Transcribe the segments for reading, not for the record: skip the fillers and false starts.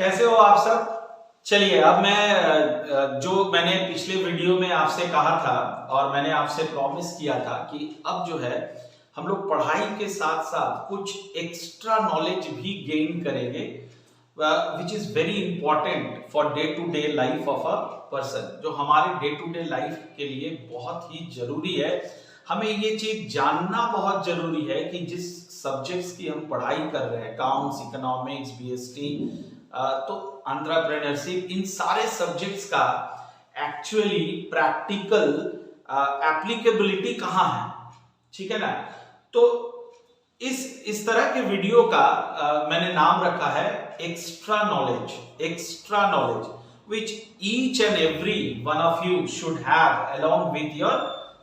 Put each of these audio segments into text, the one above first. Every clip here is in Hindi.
कैसे हो आप सब। चलिए अब मैं जो मैंने पिछले वीडियो में आपसे कहा था और मैंने आपसे प्रॉमिस किया था कि अब जो है हम लोग पढ़ाई के साथ साथ कुछ एक्स्ट्रा नॉलेज भी गेन करेंगे which is very important for day to day life of a person, जो हमारे डे टू डे लाइफ के लिए बहुत ही जरूरी है। हमें ये चीज जानना बहुत जरूरी है कि जिस सब्जेक्ट्स की हम पढ़ाई कर रहे हैं, अकाउंट्स, इकोनॉमिक्स, बीएसटी, तो एंटरप्रेन्योरशिप, इन सारे सब्जेक्ट्स का एक्चुअली प्रैक्टिकल एप्लीकेबिलिटी कहाँ है, ठीक है ना। तो इस तरह के वीडियो का मैंने नाम रखा है extra knowledge which each and every one of you should have along with your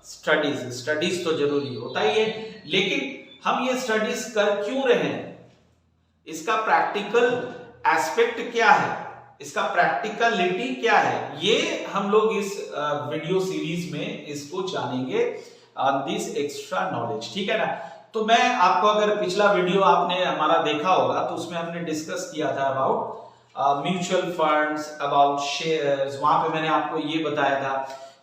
studies तो जरूरी होता ही है, लेकिन हम ये स्टडीज कर क्यों रहे हैं, इसका प्रैक्टिकल एस्पेक्ट क्या है, इसका प्रैक्टिकलिटी क्या है, ये हम लोग इस वीडियो सीरीज में इसको जानेंगे, दिस एक्स्ट्रा नॉलेज, ठीक है ना। तो मैं आपको, अगर पिछला वीडियो आपने हमारा देखा होगा तो उसमें हमने डिस्कस किया था about mutual funds, about shares. वहां पे मैंने आपको ये बताया था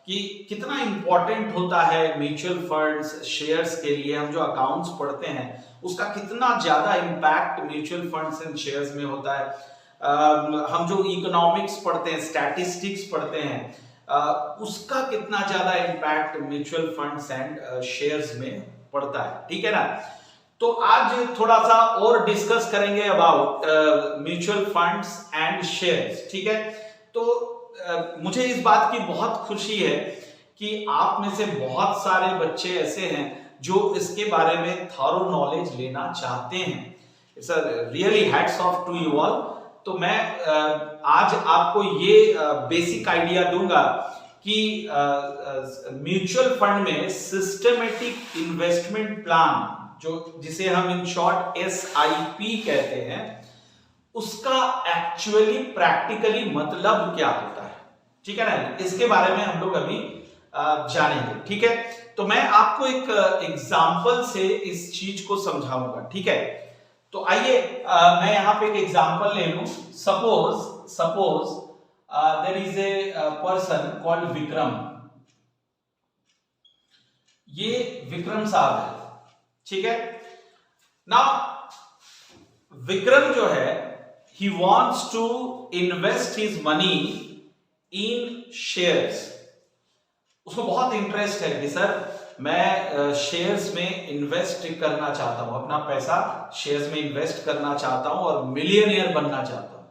कि कितना इंपॉर्टेंट होता है म्यूचुअल फंड्स, शेयर्स के लिए। हम जो अकाउंट्स पढ़ते हैं उसका कितना ज्यादा impact mutual funds and shares में होता है। हम जो इकोनॉमिक्स पढ़ते हैं, स्टैटिस्टिक्स पढ़ते हैं, उसका कितना ज्यादा impact mutual funds and shares में पड़ता है, ठीक है ना। तो आज थोड़ा सा और डिस्कस करेंगे about mutual funds and shares, ठीक है। तो मुझे इस बात की बहुत खुशी है कि आप में से बहुत सारे बच्चे ऐसे हैं जो इसके बारे में थॉरो नॉलेज लेना चाहते हैं। It's a really hats off to you all. तो मैं आज आपको ये बेसिक आइडिया दूंगा कि म्यूचुअल फंड में सिस्टमेटिक इन्वेस्टमेंट प्लान, जो जिसे हम इन शॉर्ट SIP कहते हैं, उसका एक्चुअली प्रैक्टिकली मतलब क्या होता है, ठीक है ना। इसके बारे में हम लोग अभी जानेंगे, ठीक है। तो मैं आपको एक एग्जांपल से इस चीज को समझाऊंगा, ठीक है। तो आइए मैं यहां पे एक एग्जांपल ले लूं। Suppose there is a person called Vikram. ये विक्रम साहब है, ठीक है ना। विक्रम जो है, he wants to invest his money in shares। उसको बहुत इंटरेस्ट है कि सर मैं शेयर्स में इन्वेस्ट करना चाहता हूं, अपना पैसा शेयर्स में इन्वेस्ट करना चाहता हूं और मिलियनियर बनना चाहता हूं,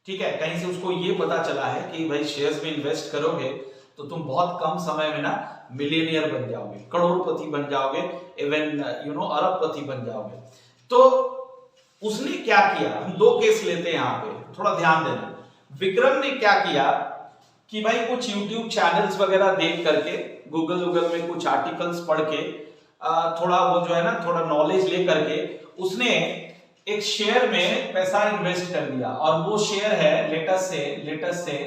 ठीक है। कहीं से उसको ये पता चला है कि भाई शेयर्स में इन्वेस्ट करोगे तो तुम बहुत कम समय में ना मिलियनियर बन जाओगे, करोड़पति बन जाओगे, इवन अरबपति बन जाओगे। तो उसने क्या किया, हम दो केस लेते हैं यहां पे, थोड़ा ध्यान देना। विक्रम ने क्या किया कि भाई कुछ YouTube चैनल्स वगैरह देख करके, गूगल में कुछ आर्टिकल्स पढ़ के, थोड़ा वो जो है ना, थोड़ा नॉलेज ले करके उसने एक शेयर में पैसा इन्वेस्ट कर दिया। और वो शेयर है लेटेस्ट से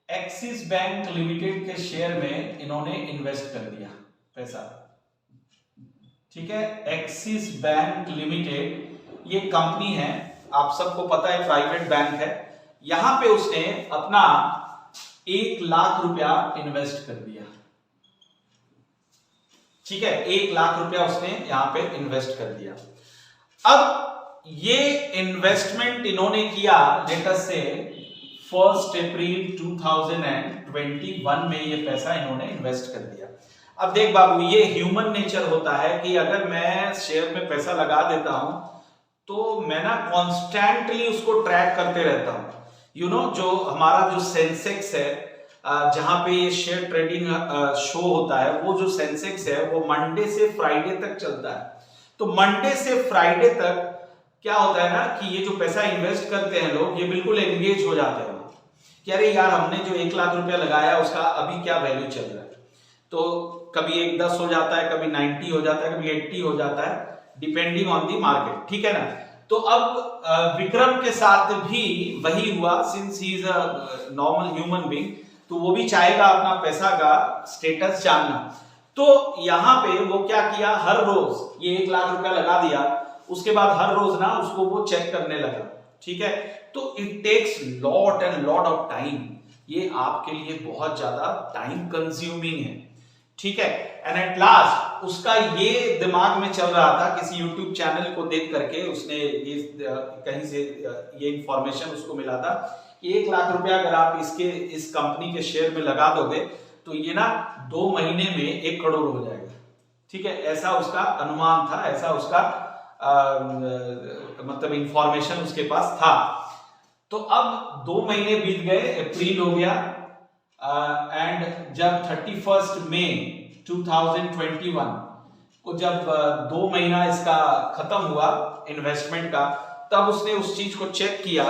एक्सिस बैंक लिमिटेड के शेयर में इन्होंने इन्वेस्ट कर दिया पैसा, ठीक है। एक्सिस बैंक लिमिटेड ये कंपनी है, आप सबको पता है, प्राइवेट बैंक है। यहां पे उसने अपना 1 लाख रुपया इन्वेस्ट कर दिया, ठीक है। 1 लाख रुपया उसने यहां पे इन्वेस्ट कर दिया। अब ये इन्वेस्टमेंट इन्होंने किया लेटेस्ट से 1 अप्रैल 2021 में ये पैसा इन्होंने इन्वेस्ट कर दिया। अब देख बाबू, ये ह्यूमन नेचर होता है कि अगर मैं शेयर में पैसा लगा देता हूं तो मैं ना कॉन्स्टेंटली उसको ट्रैक करते रहता हूं। जो हमारा जो सेंसेक्स है, जहां पे ये शेयर ट्रेडिंग शो होता है, वो जो सेंसेक्स है वो मंडे से फ्राइडे तक चलता है। तो मंडे से फ्राइडे तक क्या होता है ना कि ये जो पैसा इन्वेस्ट करते हैं लोग, ये बिल्कुल एंगेज हो जाते हैं कि अरे यार, हमने जो 1 लाख रुपया लगाया उसका अभी क्या वैल्यू चल रहा है। तो कभी 110 हो जाता है, कभी 90 हो जाता है, कभी 80 हो जाता है, डिपेंडिंग ऑन दी मार्केट, ठीक है ना। तो अब विक्रम के साथ भी वही हुआ, since he is a normal human being, तो वो भी चाहेगा अपना पैसा का स्टेटस जानना। तो यहां पे वो क्या किया, हर रोज ये 1 लाख रुपया लगा दिया, उसके बाद हर रोज ना उसको वो चेक करने लगा, ठीक है। तो it takes lot and lot of time, ये आपके लिए बहुत ज्यादा टाइम कंज्यूमिंग है, ठीक है। एंड एट लास्ट उसका ये दिमाग में चल रहा था, किसी यूट्यूब चैनल को देख करके उसने ये कहीं से ये इंफॉर्मेशन उसको मिला था कि 1 लाख रुपया अगर आप इस कंपनी के शेयर में लगा दोगे तो ये ना 2 महीने में 1 करोड़ हो जाएगा, ठीक है। ऐसा उसका अनुमान था, ऐसा उसका मतलब इंफॉर्मेशन उसके पास था। तो अब 2 महीने बीत गए, अप्रैल हो गया, एंड जब 31 मई 2021 को जब 2 महीना इसका खत्म हुआ इन्वेस्टमेंट का, तब उसने उस चीज को चेक किया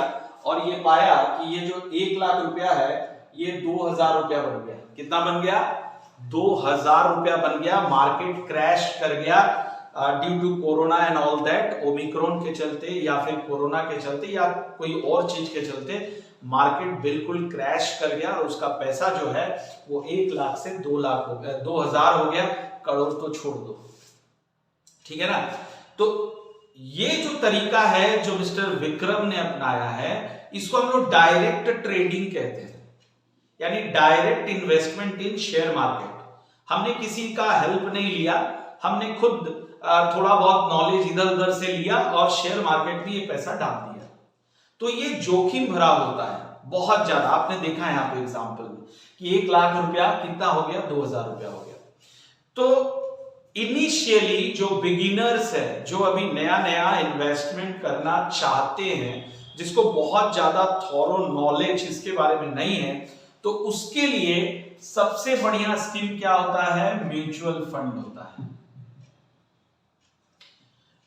और ये पाया कि ये जो 1 लाख रुपया है ये 2000 रुपया बन गया। कितना बन गया? 2000 रुपया बन गया। मार्केट क्रैश कर गया due to corona and all that, omicron के चलते या फिर कोरोना के चलते या कोई और चीज के चलते मार्केट बिल्कुल क्रैश कर गया और उसका पैसा जो है वो 1 लाख से 2 लाख हो गया, 2000 हो गया, करोड़ तो छोड़ दो, ठीक है ना। तो ये जो तरीका है जो मिस्टर विक्रम ने अपनाया है, इसको हम लोग डायरेक्ट ट्रेडिंग कहते हैं, यानी डायरेक्ट इन्वेस्टमेंट इन शेयर मार्केट। हमने किसी का हेल्प नहीं लिया, हमने खुद थोड़ा बहुत नॉलेज इधर उधर से लिया और शेयर मार्केट में ये पैसा डाल दिया। तो ये जोखिम भरा होता है बहुत ज्यादा। आपने देखा है यहाँ पे एग्जांपल में कि 1 लाख रुपया कितना हो गया? 2000 रुपया हो गया। तो इनिशियली जो बिगिनर्स है, जो अभी नया नया इन्वेस्टमेंट करना चाहते हैं, जिसको बहुत ज्यादा थॉरो नॉलेज इसके बारे में नहीं है, तो उसके लिए सबसे बढ़िया स्कीम क्या होता है? म्यूचुअल फंड होता है।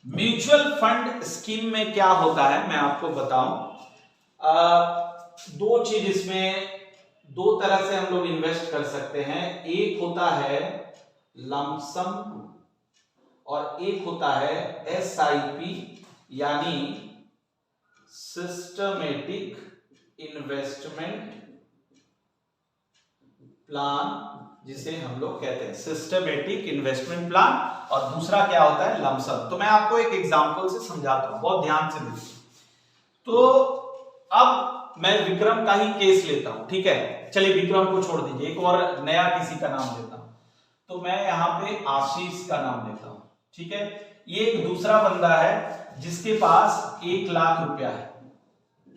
म्यूचुअल फंड स्कीम में क्या होता है मैं आपको बताऊं। 2 चीज इसमें, 2 तरह से हम लोग इन्वेस्ट कर सकते हैं। एक होता है लमसम और एक होता है SIP, यानी सिस्टमेटिक इन्वेस्टमेंट प्लान, जिसे हम लोग कहते हैं सिस्टमेटिक इन्वेस्टमेंट प्लान, और दूसरा क्या होता है? लमसम। तो मैं आपको एक एग्जांपल से समझाता हूं, बहुत ध्यान से देखिए। तो अब मैं विक्रम का ही केस लेता हूं, ठीक है। चलिए विक्रम को छोड़ दीजिए, एक और नया किसी का नाम लेता हूं। तो मैं यहां पे आशीष का नाम लेता हूं, ठीक है। ये एक दूसरा बंदा है जिसके पास 1 लाख रुपया है,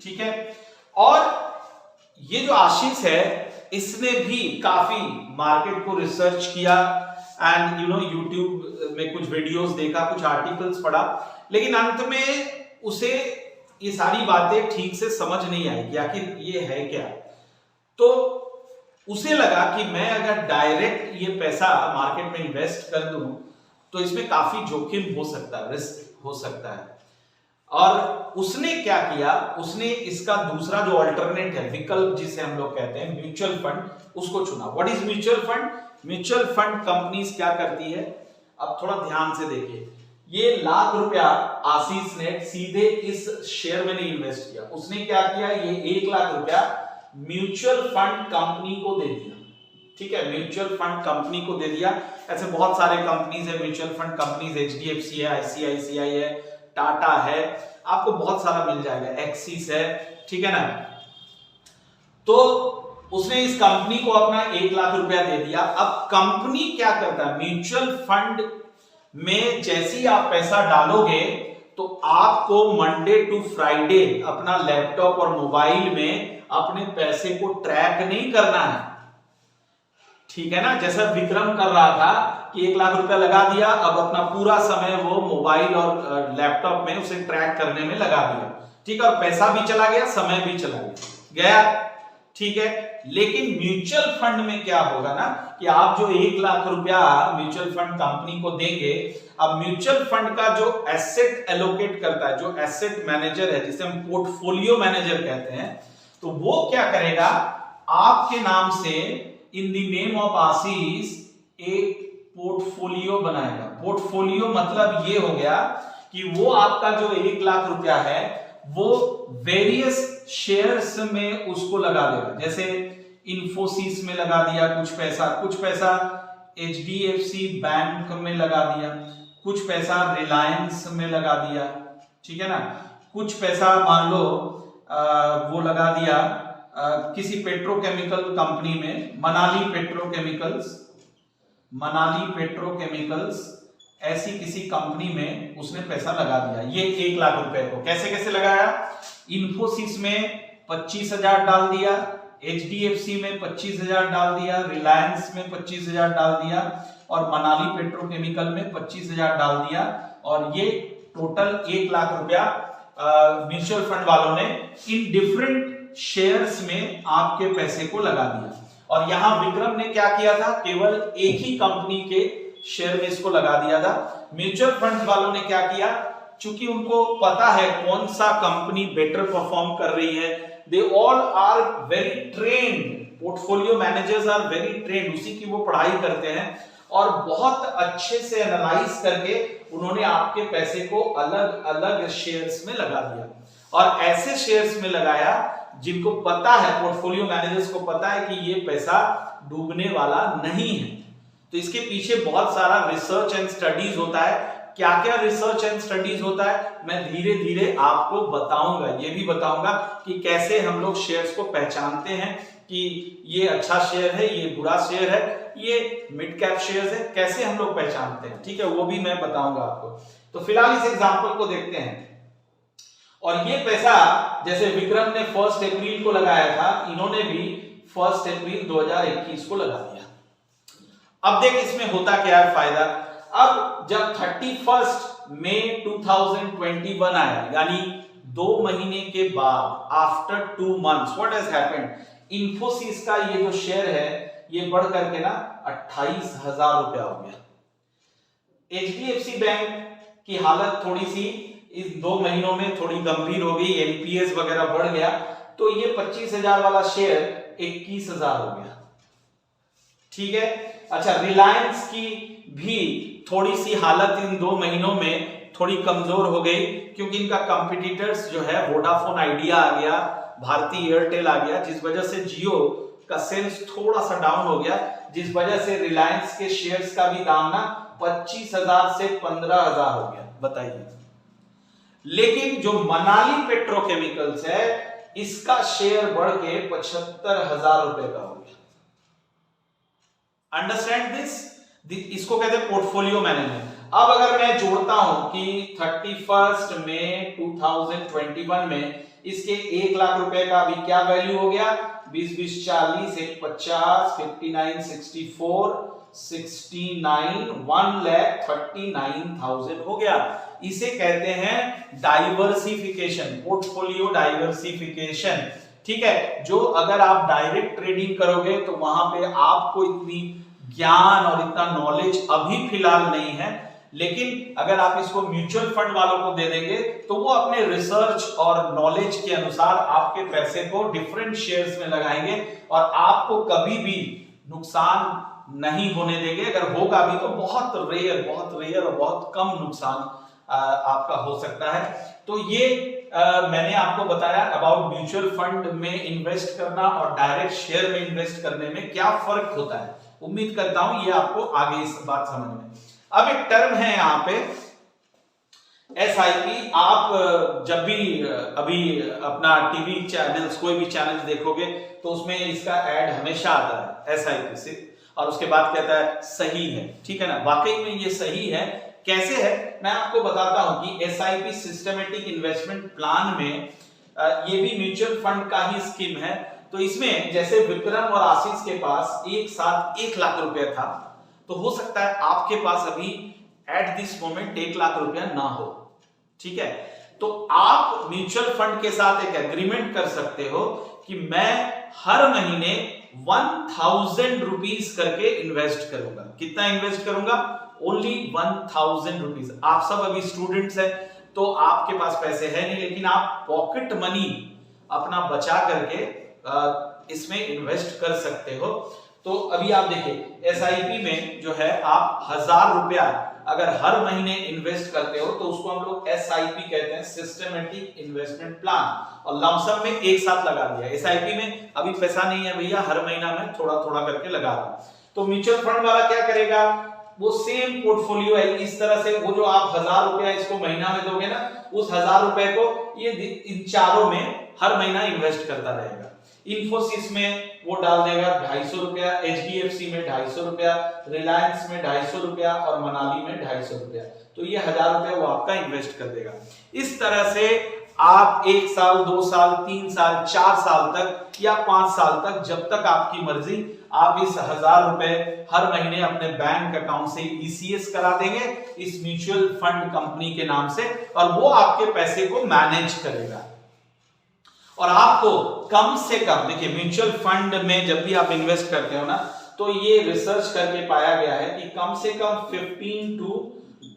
ठीक है। और ये जो आशीष है, इसने भी काफी मार्केट को रिसर्च किया एंड यूट्यूब में कुछ वीडियोस देखा, कुछ आर्टिकल्स पढ़ा, लेकिन अंत में उसे ये सारी बातें ठीक से समझ नहीं आई कि आखिर ये है क्या। तो उसे लगा कि मैं अगर डायरेक्ट ये पैसा मार्केट में इन्वेस्ट कर दूं तो इसमें काफी जोखिम हो सकता है, रिस्क हो सकता है। और उसने क्या किया, उसने इसका दूसरा जो अल्टरनेट है, विकल्प जिसे हम लोग कहते हैं म्यूचुअल फंड, उसको चुना। What is mutual fund? Mutual fund companies क्या करती है, अब थोड़ा ध्यान से देखिए। ये लाख रुपया आशीष ने सीधे इस शेयर में नहीं इन्वेस्ट किया, उसने क्या किया, ये 1 लाख रुपया म्यूचुअल फंड कंपनी को दे दिया, ठीक है। म्यूचुअल फंड कंपनी को दे दिया। ऐसे बहुत सारे कंपनीज है म्यूचुअल फंड कंपनीज, HDFC है, ICICI है, टाटा है, आपको बहुत सारा मिल जाएगा, एक्सिस है, ठीक है ना। तो उसने इस कंपनी को अपना 1 लाख रुपया दे दिया। अब कंपनी क्या करता है, म्यूचुअल फंड में जैसे ही आप पैसा डालोगे तो आपको मंडे टू फ्राइडे अपना लैपटॉप और मोबाइल में अपने पैसे को ट्रैक नहीं करना है, ठीक है ना। जैसा विक्रम कर रहा था कि 1 लाख रुपया लगा दिया, अब अपना पूरा समय वो मोबाइल और लैपटॉप में उसे ट्रैक करने में लगा दिया, ठीक है। और पैसा भी चला गया, समय भी चला गया, ठीक है। लेकिन म्यूचुअल फंड में क्या होगा ना कि आप जो 1 लाख रुपया म्यूचुअल फंड कंपनी को देंगे, अब म्यूचुअल फंड का जो एसेट एलोकेट करता है, जो एसेट मैनेजर है, जिसे हम पोर्टफोलियो मैनेजर कहते हैं, तो वो क्या करेगा, आपके नाम से इन द नेम ऑफ आशीष एक पोर्टफोलियो बनाएगा। पोर्टफोलियो मतलब ये हो गया कि वो आपका जो 1 लाख रुपया है वो वेरियस शेयर्स में उसको लगा देगा। जैसे इन्फोसिस में लगा दिया कुछ पैसा HDFC बैंक में लगा दिया, कुछ पैसा रिलायंस में लगा दिया, ठीक है ना। कुछ पैसा मान लो वो लगा दिया किसी पेट्रोकेमिकल कंपनी में, मनाली पेट्रोकेमिकल्स ऐसी किसी कंपनी में उसने पैसा लगा दिया, ये 1 लाख रुपए को। कैसे लगाया? इन्फोसिस में 25,000 डाल दिया, HDFC में 25,000 डाल दिया, रिलायंस में 25,000 डाल दिया और मनाली पेट्रोकेमिकल में 25,000 डाल दिया, और ये टोटल 1 लाख रुपया म्यूचुअल फंड वालों ने इन डिफरेंट शेयर्स में आपके पैसे को लगा दिया। और यहां विक्रम ने क्या किया था? केवल एक ही कंपनी के शेयर में इसको लगा दिया था। म्यूचुअल फंड वालों ने क्या किया? चूंकि उनको पता है कौन सा कंपनी बेटर परफॉर्म कर रही है, they all are very trained, portfolio managers are very trained, उसी की वो पढ़ाई करते हैं और बहुत अच्छे से एनालाइज करके उन्होंने आपके पैसे को अलग अलग शेयर्स में लगा दिया। और ऐसे शेयर्स में लगाया जिनको पता है, पोर्टफोलियो मैनेजर्स को पता है कि ये पैसा डूबने वाला नहीं है। तो इसके पीछे बहुत सारा रिसर्च एंड स्टडीज होता है। क्या क्या रिसर्च एंड स्टडीज होता है मैं धीरे धीरे आपको बताऊंगा। ये भी बताऊंगा कि कैसे हम लोग शेयर्स को पहचानते हैं कि ये अच्छा शेयर है, ये बुरा शेयर है, ये मिड कैप शेयर्स है, कैसे हम लोग पहचानते हैं, ठीक है, वो भी मैं बताऊंगा आपको। तो फिलहाल इस एग्जांपल को देखते हैं। और ये पैसा जैसे विक्रम ने 1 अप्रैल को लगाया था, इन्होंने भी 1 अप्रैल 2021 को लगा दिया। अब देख इसमें होता क्या है फायदा। अब जब 31 मई 2021 आया, यानी 2 महीने के बाद, after 2 months, what has happened, Infosys का ये जो शेयर है ये बढ़ करके ना 28,000 रुपया हो गया। HDFC बैंक की हालत थोड़ी सी इस 2 महीनों में थोड़ी गंभीर हो गई, NPS वगैरह बढ़ गया, तो ये 25,000 वाला शेयर 21,000 हो गया, ठीक है। अच्छा, रिलायंस की भी थोड़ी सी हालत इन 2 महीनों में थोड़ी कमजोर हो गई, क्योंकि इनका कंपटीटर्स जो है वोडाफोन आइडिया आ गया, भारती एयरटेल आ गया, जिस वजह से जियो का सेल्स थोड़ा सा डाउन हो गया, जिस वजह से रिलायंस के शेयर्स का भी दाम ना 25,000 से 15,000 हो गया। बताइए, लेकिन जो मनाली पेट्रोकेमिकल्स है इसका शेयर बढ़ के 75,000 रुपए का हो गया। Understand this? इसको कहते हैं पोर्टफोलियो मैनेजमेंट। अब अगर मैं जोड़ता हूं कि 31 मई 2021 में इसके 1 लाख रुपए का अभी क्या वैल्यू हो गया, 20 40 1 50 59 64 69 1,39,000 हो गया। इसे कहते हैं डाइवर्सिफिकेशन, पोर्टफोलियो डाइवर्सिफिकेशन, ठीक है। जो अगर आप डायरेक्ट ट्रेडिंग करोगे तो वहां पे आपको इतनी ज्ञान और इतना नॉलेज अभी फिलहाल नहीं है, लेकिन अगर आप इसको म्यूचुअल फंड वालों को दे देंगे तो वो अपने रिसर्च और नॉलेज के अनुसार आपके पैसे को डिफरेंट शेयर्स में लगाएंगे और आपको कभी भी नुकसान नहीं होने देंगे। अगर होगा भी तो बहुत रेयर और बहुत कम नुकसान आपका हो सकता है। तो ये मैंने आपको बताया अबाउट म्यूचुअल फंड में इन्वेस्ट करना और डायरेक्ट शेयर में इन्वेस्ट करने में क्या फर्क होता है। उम्मीद करता हूं ये आपको आगे इस बात समझ में। अब एक टर्म है यहाँ पे SIP। आप जब भी अभी अपना टीवी चैनल्स, कोई भी चैनल देखोगे तो उसमें इसका ऐड हमेशा आता है SIP से, और उसके बाद कहता है सही है, ठीक है ना। वाकई में ये सही है। कैसे है मैं आपको बताता हूं कि SIP सिस्टमेटिक इन्वेस्टमेंट प्लान में ये भी म्यूचुअल फंड का ही स्कीम है। तो इसमें जैसे विक्रम और आशीष के पास एक साथ 1 लाख रुपया था, तो हो सकता है आपके पास अभी एट दिस मोमेंट 1 लाख रुपया ना हो, ठीक है। तो आप म्यूचुअल फंड के साथ एक एग्रीमेंट कर सकते हो कि मैं हर महीने 1,000 रुपीज करके इन्वेस्ट करूंगा। कितना इन्वेस्ट करूंगा? Only 1,000 rupees. आप सब अभी स्टूडेंट्स हैं तो आपके पास पैसे है नहीं, लेकिन आप पॉकेट मनी अपना बचा करके इसमें इन्वेस्ट कर सकते हो। तो अभी आप देखिए SIP में जो है आप 1,000 रुपया अगर हर महीने इन्वेस्ट करते हो तो उसको हम लोग SIP कहते हैं, सिस्टमेटिक इन्वेस्टमेंट प्लान, और लमसम में एक साथ लगा दिया। SIP में अभी पैसा नहीं है भैया, हर महीना में थोड़ा थोड़ा करके लगा रहा हूं। तो म्यूचुअल फंड वाला क्या करेगा, वो सेम पोर्टफोलियो है इस तरह से, वो जो आप 1,000 रुपया इसको महीना में दोगे ना, उस 1,000 रुपए को ये इन चारों में हर महीना इन्वेस्ट करता रहेगा। इन्फोसिस में वो डाल देगा 250 रुपया, HDFC में 250 रुपया, रिलायंस में 250 रुपया और मनाली में 250 रुपया, तो ये 1000 रुपया वो आपका इन्वेस्ट कर देगा। इस तरह से आप 1 साल, 2 साल, 3 साल, 4 साल तक या 5 साल तक, जब तक आपकी मर्जी, आप इस 1000 रुपए हर महीने अपने बैंक अकाउंट से ECS करा देंगे इस म्यूचुअल फंड कंपनी के नाम से, और वो आपके पैसे को मैनेज करेगा। और आपको कम से कम, देखिए म्यूचुअल फंड में जब भी आप इन्वेस्ट करते हो ना, तो ये रिसर्च करके पाया गया है कि कम से कम 15 to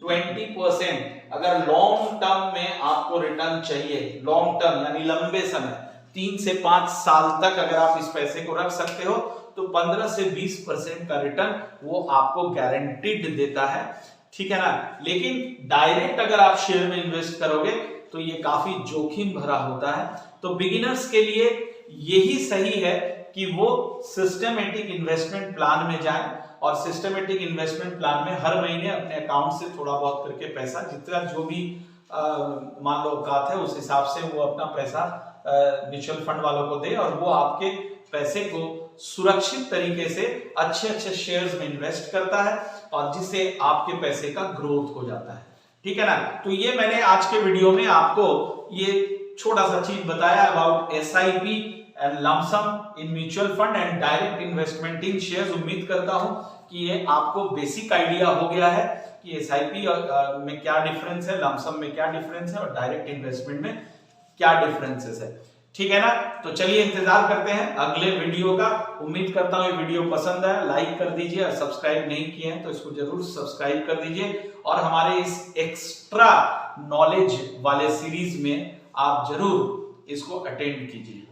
20% अगर लॉन्ग टर्म में आपको रिटर्न चाहिए, लॉन्ग टर्म यानी लंबे समय 3 से 5 साल तक अगर आप इस पैसे को रख सकते हो, तो 15 से 20% का रिटर्न वो आपको गारंटीड देता है, ठीक है ना। लेकिन डायरेक्ट अगर आप शेयर में इन्वेस्ट करोगे तो ये काफी जोखिम भरा होता है। तो बिगिनर्स के लिए यही सही है कि वो सिस्टमेटिक इन्वेस्टमेंट प्लान में जाएं, और सिस्टमेटिक इन्वेस्टमेंट प्लान में हर महीने अपने अकाउंट से थोड़ा बहुत करके पैसा, जितना जो भी मान लो औकात है उस हिसाब से वो अपना पैसा म्यूचुअल फंड वालों को दे, और वो आपके पैसे को सुरक्षित तरीके से अच्छे अच्छे शेयर्स में इन्वेस्ट करता है, और जिससे आपके पैसे का ग्रोथ हो जाता है, ठीक है ना। तो ये मैंने आज के वीडियो में आपको ये छोटा सा चीज बताया about SIP and lump sum in mutual fund and direct investment in shares. उम्मीद करता हूं कि ये आपको बेसिक आइडिया हो गया है कि SIP में क्या डिफरेंस है, लमसम में क्या डिफरेंस है, और डायरेक्ट इन्वेस्टमेंट में क्या डिफरेंसेस है, ठीक है ना। तो चलिए इंतजार करते हैं अगले वीडियो का। उम्मीद करता हूं ये वीडियो पसंद है, लाइक कर दीजिए, और सब्सक्राइब नहीं किए हैं तो इसको जरूर सब्सक्राइब कर दीजिए, और हमारे इस एक्स्ट्रा नॉलेज वाले सीरीज में आप जरूर इसको अटेंड कीजिए।